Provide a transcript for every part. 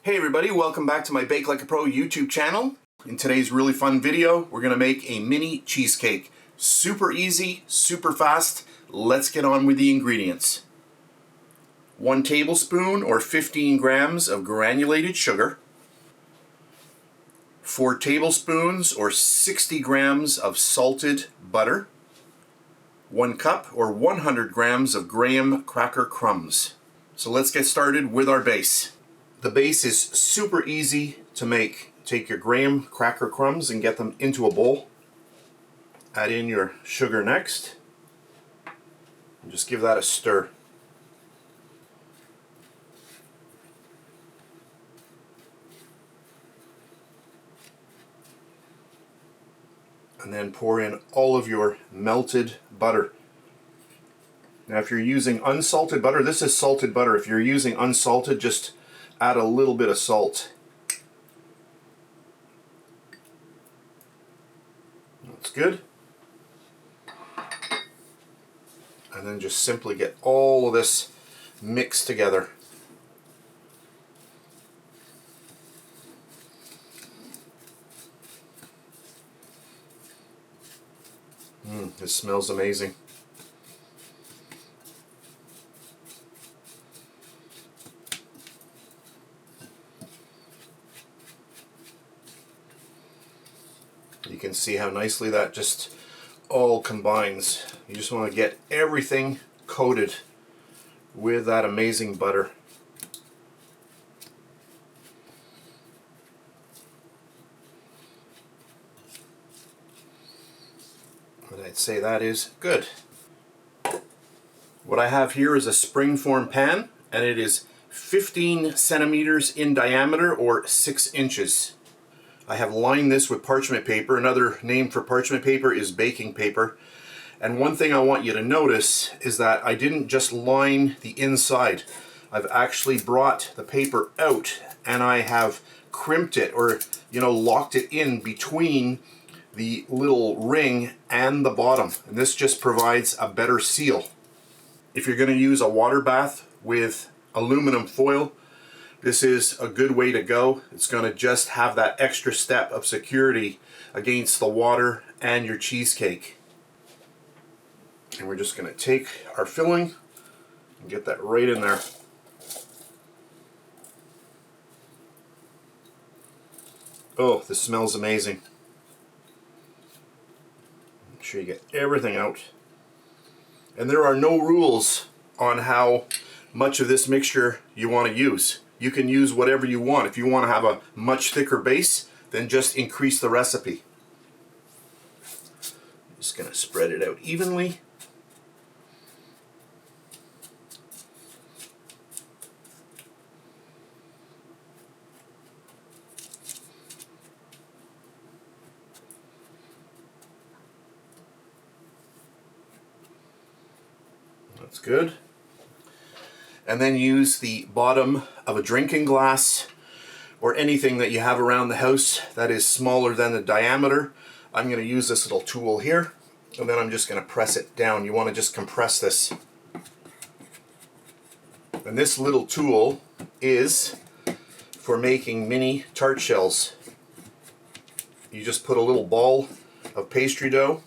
Hey everybody, welcome back to my BakeLikeAPro YouTube channel. In today's really fun video, we're going to make a mini cheesecake. Super easy, super fast. Let's get on with the ingredients. 1 tablespoon or 15 grams of granulated sugar. 4 tablespoons or 60 grams of salted butter. 1 cup or 100 grams of graham cracker crumbs. So let's get started with our base. The base is super easy to make. Take your graham cracker crumbs and get them into a bowl. Add in your sugar next. And just give that a stir. And then pour in all of your melted butter. Now if you're using unsalted butter, this is salted butter. If you're using unsalted, just add a little bit of salt. That's good. And then just simply get all of this mixed together. This smells amazing. You can see how nicely that just all combines. You just want to get everything coated with that amazing butter. And I'd say that is good. What I have here is a springform pan, and it is 15 centimeters in diameter or 6 inches. I have lined this with parchment paper. Another name for parchment paper is baking paper. And one thing I want you to notice is that I didn't just line the inside. I've actually brought the paper out and I have crimped it, or locked it in between the little ring and the bottom. And this just provides a better seal. If you're going to use a water bath with aluminum foil, this is a good way to go. It's going to just have that extra step of security against the water and your cheesecake. And we're just going to take our filling and get that right in there. Oh, this smells amazing. Make sure you get everything out. And there are no rules on how much of this mixture you want to use. You can use whatever you want. If you want to have a much thicker base, then just increase the recipe. Just going to spread it out evenly. That's good. And then use the bottom of a drinking glass or anything that you have around the house that is smaller than the diameter. I'm going to use this little tool here, and then I'm just going to press it down. You want to just compress this. And this little tool is for making mini tart shells. You just put a little ball of pastry dough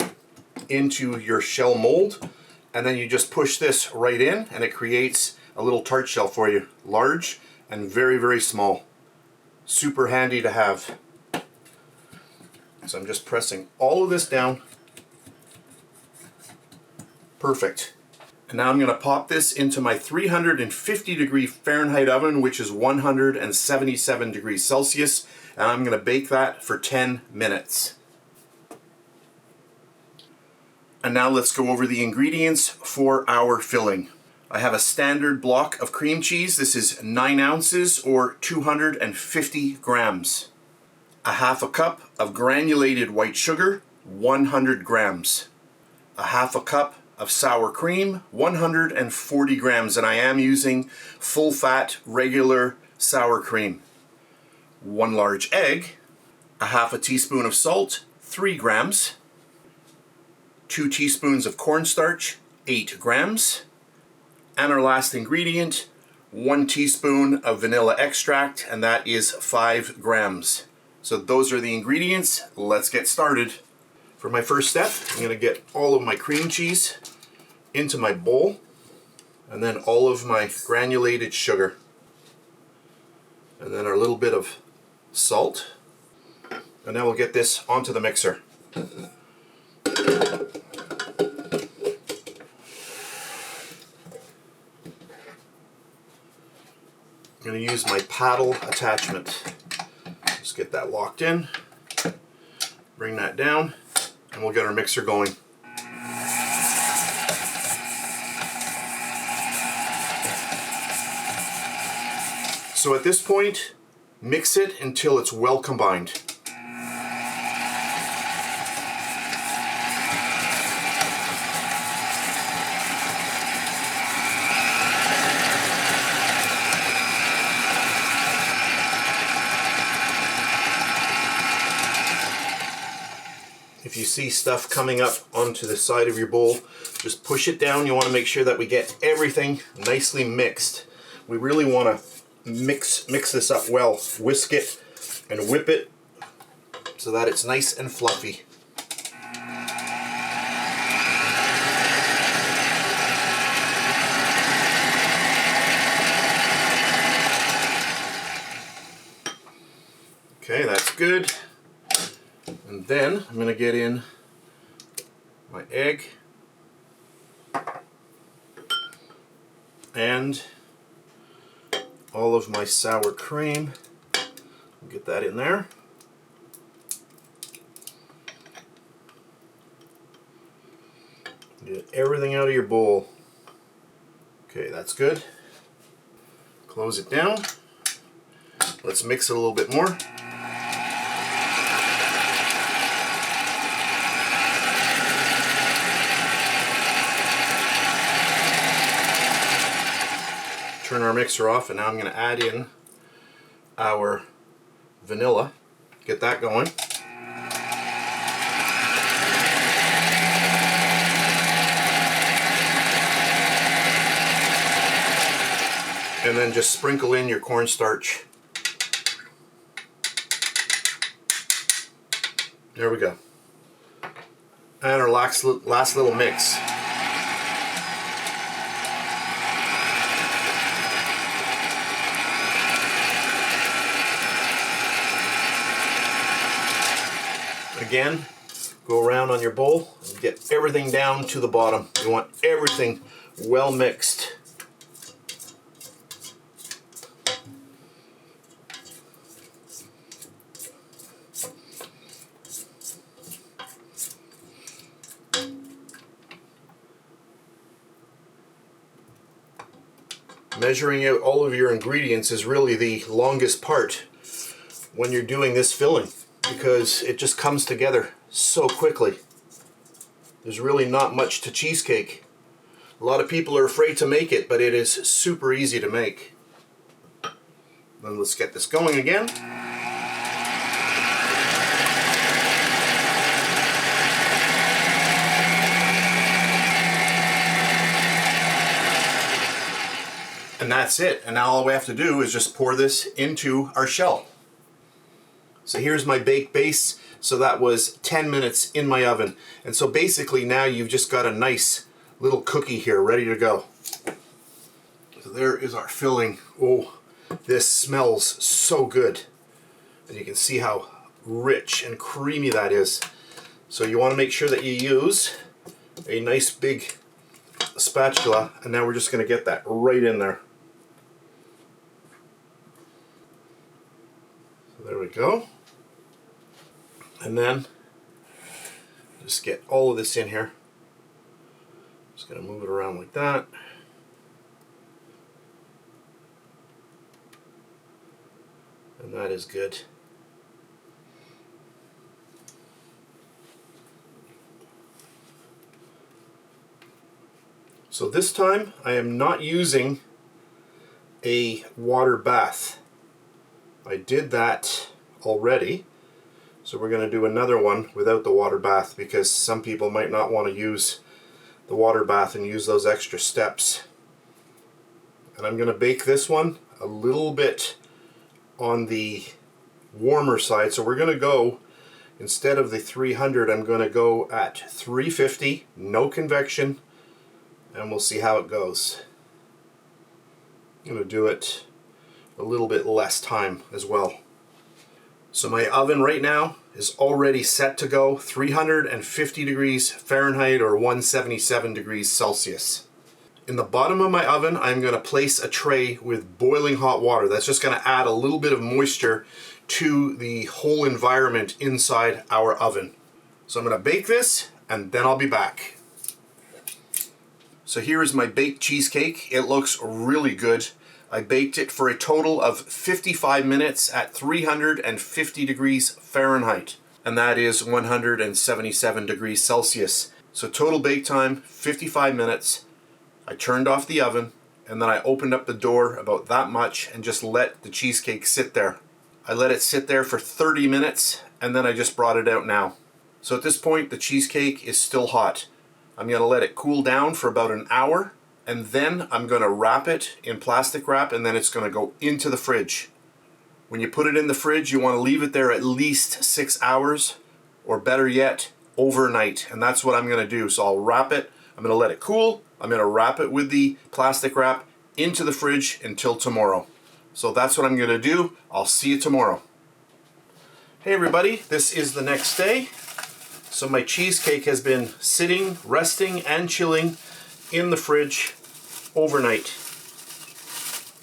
into your shell mold, and then you just push this right in, and it creates a little tart shell for you. Large and very, very small. Super handy to have. So I'm just pressing all of this down. Perfect. And now I'm going to pop this into my 350 degree Fahrenheit oven, which is 177 degrees Celsius, and I'm going to bake that for 10 minutes. And now let's go over the ingredients for our filling. I have a standard block of cream cheese. This is 9 ounces or 250 grams. A half a cup of granulated white sugar, 100 grams. A half a cup of sour cream, 140 grams. And I am using full fat regular sour cream. 1 large egg. A half a teaspoon of salt, 3 grams. 2 teaspoons of cornstarch, 8 grams. And our last ingredient, 1 teaspoon of vanilla extract, and that is 5 grams. So those are the ingredients. Let's get started. For my first step, I'm going to get all of my cream cheese into my bowl, and then all of my granulated sugar, and then our little bit of salt, and then we'll get this onto the mixer. I'm going to use my paddle attachment. Just get that locked in, bring that down, and we'll get our mixer going. So at this point, mix it until it's well combined. If you see stuff coming up onto the side of your bowl, just push it down. You want to make sure that we get everything nicely mixed. We really want to mix this up well. Whisk it and whip it so that it's nice and fluffy. Okay, that's good. And then I'm going to get in my egg and all of my sour cream. I'll get that in there. Get everything out of your bowl. Okay, that's good. Close it down. Let's mix it a little bit more. Turn our mixer off, and now I'm going to add in our vanilla. Get that going. And then just sprinkle in your cornstarch. There we go. And our last little mix. Again, go around on your bowl and get everything down to the bottom. You want everything well mixed. Measuring out all of your ingredients is really the longest part when you're doing this filling, because it just comes together so quickly. There's really not much to cheesecake. A lot of people are afraid to make it, but it is super easy to make. Then let's get this going again. And that's it. And now all we have to do is just pour this into our shell. So here's my baked base. So that was 10 minutes in my oven. And so basically now you've just got a nice little cookie here ready to go. So there is our filling. Oh, this smells so good. And you can see how rich and creamy that is. So you want to make sure that you use a nice big spatula. And now we're just going to get that right in there. So there we go. And then just get all of this in here. Just going to move it around like that. And that is good. So this time I am not using a water bath. I did that already. So we're going to do another one without the water bath, because some people might not want to use the water bath and use those extra steps. And I'm going to bake this one a little bit on the warmer side. So we're going to go, instead of the 300, I'm going to go at 350, no convection, and we'll see how it goes. I'm going to do it a little bit less time as well. So my oven right now is already set to go 350 degrees Fahrenheit or 177 degrees Celsius. In the bottom of my oven, I'm going to place a tray with boiling hot water. That's just going to add a little bit of moisture to the whole environment inside our oven. So I'm going to bake this and then I'll be back. So here is my baked cheesecake. It looks really good. I baked it for a total of 55 minutes at 350 degrees Fahrenheit, and that is 177 degrees Celsius. So total bake time, 55 minutes. I turned off the oven, and then I opened up the door about that much and just let the cheesecake sit there. I let it sit there for 30 minutes, and then I just brought it out now. So at this point, the cheesecake is still hot. I'm going to let it cool down for about an hour, and then I'm going to wrap it in plastic wrap, and then it's going to go into the fridge. When you put it in the fridge, you want to leave it there at least 6 hours, or better yet, overnight. And that's what I'm going to do. So I'll wrap it, I'm going to let it cool, I'm going to wrap it with the plastic wrap into the fridge until tomorrow. So that's what I'm going to do. I'll see you tomorrow. Hey everybody, this is the next day. So my cheesecake has been sitting, resting, and chilling in the fridge overnight.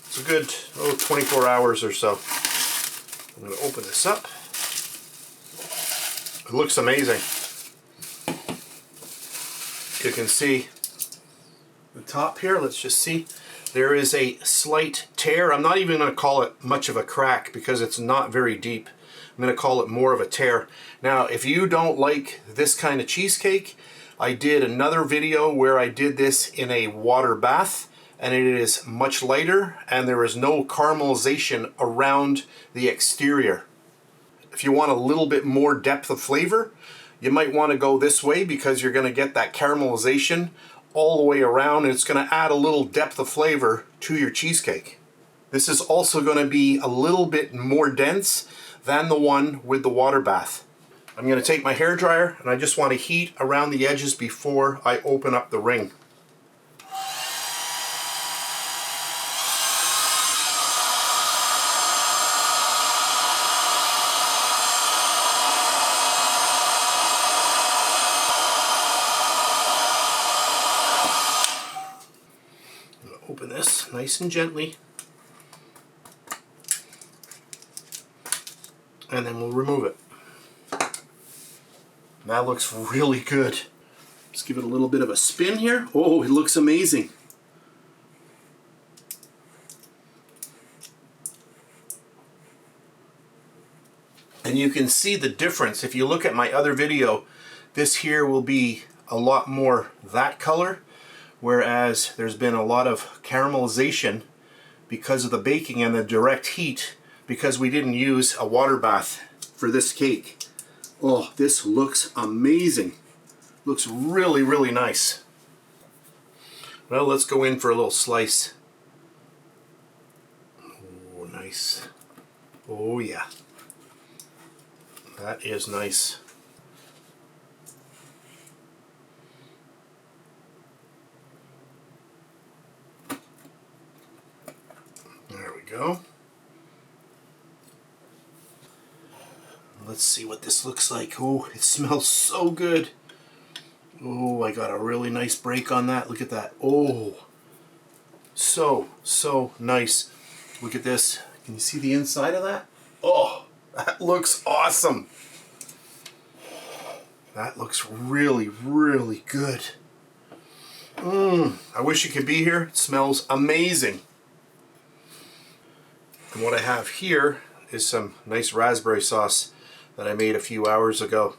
It's a good 24 hours or so. I'm going to open this up. It looks amazing. You can see the top here. Let's just see. There is a slight tear. I'm not even going to call it much of a crack because it's not very deep. I'm going to call it more of a tear. Now, if you don't like this kind of cheesecake, I did another video where I did this in a water bath, and it is much lighter and there is no caramelization around the exterior. If you want a little bit more depth of flavor, you might want to go this way because you're going to get that caramelization all the way around, and it's going to add a little depth of flavor to your cheesecake. This is also going to be a little bit more dense than the one with the water bath. I'm going to take my hairdryer and I just want to heat around the edges before I open up the ring. I'm going to open this nice and gently, and then we'll remove it. That looks really good. Just give it a little bit of a spin here. Oh, it looks amazing. And you can see the difference. If you look at my other video, this here will be a lot more that color, whereas there's been a lot of caramelization because of the baking and the direct heat, because we didn't use a water bath for this cake. Oh, this looks amazing. Looks really, really nice. Well, let's go in for a little slice. Oh, nice. Oh, yeah. That is nice. There we go. Let's see what this looks like. Oh, it smells so good. Oh, I got a really nice break on that. Look at that. Oh, so nice. Look at this. Can you see the inside of that? Oh, that looks awesome. That looks really, really good. I wish you could be here. It smells amazing. And what I have here is some nice raspberry sauce that I made a few hours ago.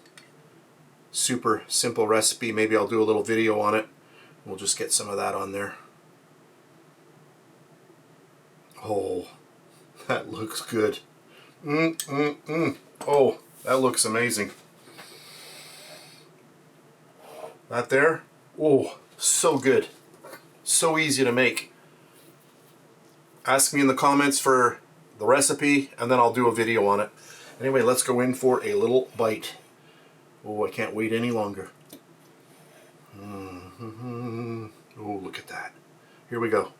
Super simple recipe. Maybe I'll do a little video on it. We'll just get some of that on there. Oh, that looks good. Oh, that looks amazing. That there, oh, so good. So easy to make. Ask me in the comments for the recipe, and then I'll do a video on it. Anyway, let's go in for a little bite. Oh, I can't wait any longer. Oh, look at that. Here we go.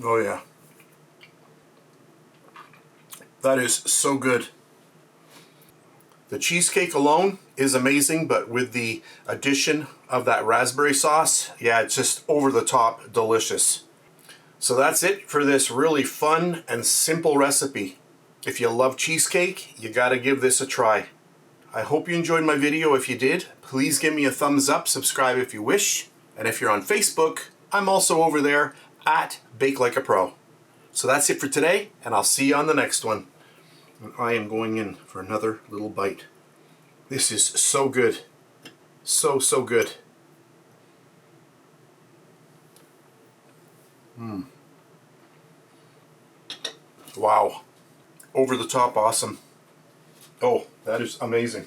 Oh yeah. That is so good. The cheesecake alone is amazing, but with the addition of that raspberry sauce, yeah, it's just over the top delicious. So that's it for this really fun and simple recipe. If you love cheesecake, you gotta give this a try. I hope you enjoyed my video. If you did, please give me a thumbs up, subscribe if you wish, and if you're on Facebook, I'm also over there at BakeLikeAPro. So that's it for today, and I'll see you on the next one. And I am going in for another little bite. This is so good. So, so good. Wow. Over the top awesome. Oh, that is amazing.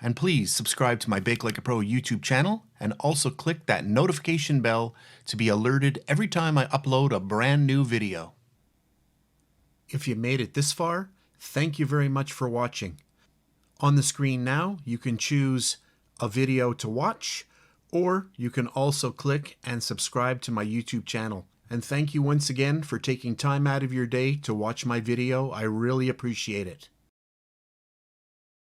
And please subscribe to my Bake Like a Pro YouTube channel, and also click that notification bell to be alerted every time I upload a brand new video. If you made it this far, thank you very much for watching. On the screen now, you can choose a video to watch, or you can also click and subscribe to my YouTube channel. And thank you once again for taking time out of your day to watch my video. I really appreciate it.